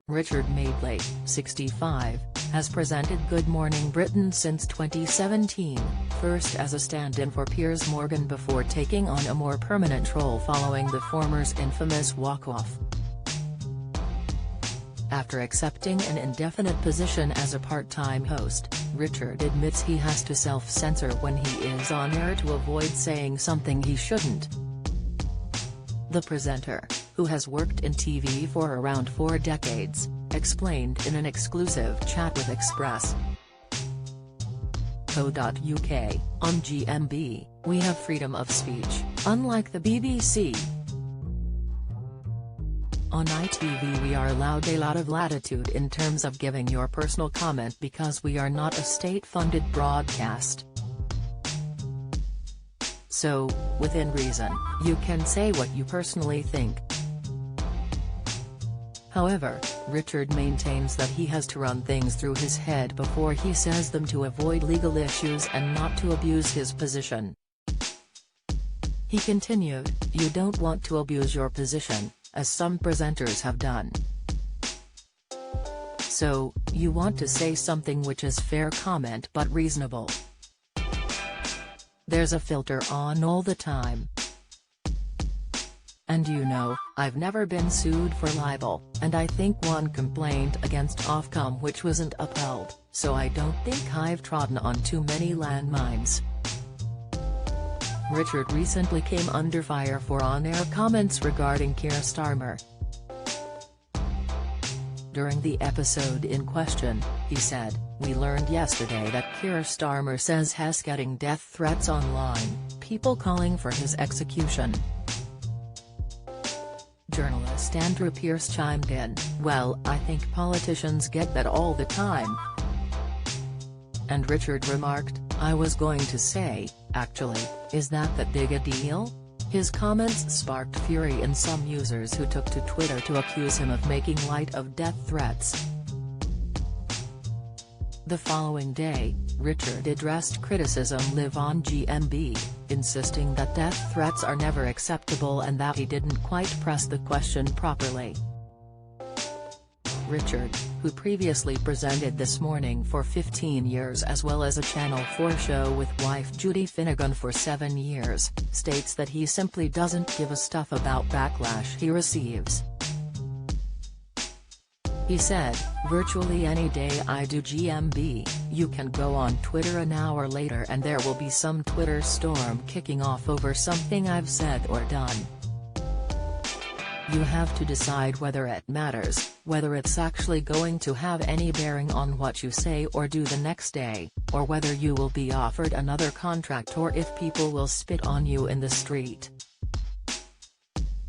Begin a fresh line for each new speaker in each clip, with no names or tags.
Richard Madeley, 65, has presented Good Morning Britain since 2017, first as a stand-in for Piers Morgan before taking on a more permanent role following the former's infamous walk-off. After accepting an indefinite position as a part-time host, Richard admits he has to self-censor when he is on air to avoid saying something he shouldn't. The presenter, who has worked in TV for around 4 decades, explained in an exclusive chat with Express.co.uk, on GMB, "We have freedom of speech, unlike the BBC. On ITV we are allowed a lot of latitude in terms of giving your personal comment because we are not a state-funded broadcast. So, within reason, you can say what you personally think." However, Richard maintains that he has to run things through his head before he says them to avoid legal issues and not to abuse his position. He continued, "You don't want to abuse your position, as some presenters have done. So, you want to say something which is fair comment but reasonable. There's a filter on all the time. And you know, I've never been sued for libel, and I think one complaint against Ofcom which wasn't upheld, so I don't think I've trodden on too many landmines." Richard recently came under fire for on-air comments regarding Keir Starmer. During the episode in question, he said, "We learned yesterday that Keir Starmer says he's getting death threats online, people calling for his execution." Journalist Andrew Pearce chimed in, "Well, I think politicians get that all the time." And Richard remarked, "I was going to say, actually, is that big a deal?" His comments sparked fury in some users who took to Twitter to accuse him of making light of death threats. The following day, Richard addressed criticism live on GMB, insisting that death threats are never acceptable and that he didn't quite press the question properly. Richard, who previously presented This Morning for 15 years as well as a Channel 4 show with wife Judy Finnegan for 7 years, states that he simply doesn't give a stuff about backlash he receives. He said, "Virtually any day I do GMB, you can go on Twitter an hour later and there will be some Twitter storm kicking off over something I've said or done. You have to decide whether it matters, whether it's actually going to have any bearing on what you say or do the next day, or whether you will be offered another contract or if people will spit on you in the street."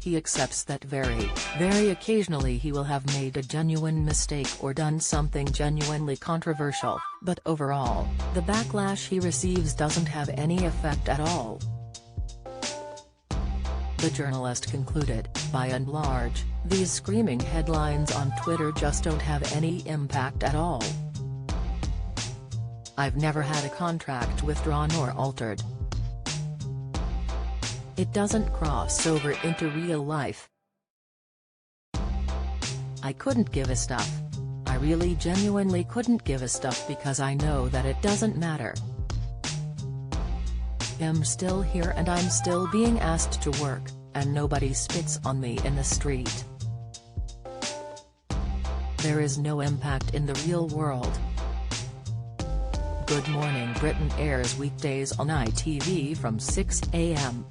He accepts that very occasionally he will have made a genuine mistake or done something genuinely controversial, but overall, the backlash he receives doesn't have any effect at all. The journalist concluded, "By and large, these screaming headlines on Twitter just don't have any impact at all. I've never had a contract withdrawn or altered. It doesn't cross over into real life. I couldn't give a stuff. I really genuinely couldn't give a stuff because I know that it doesn't matter. I'm still here and I'm still being asked to work, and nobody spits on me in the street. There is no impact in the real world." Good Morning Britain airs weekdays on ITV from 6 a.m.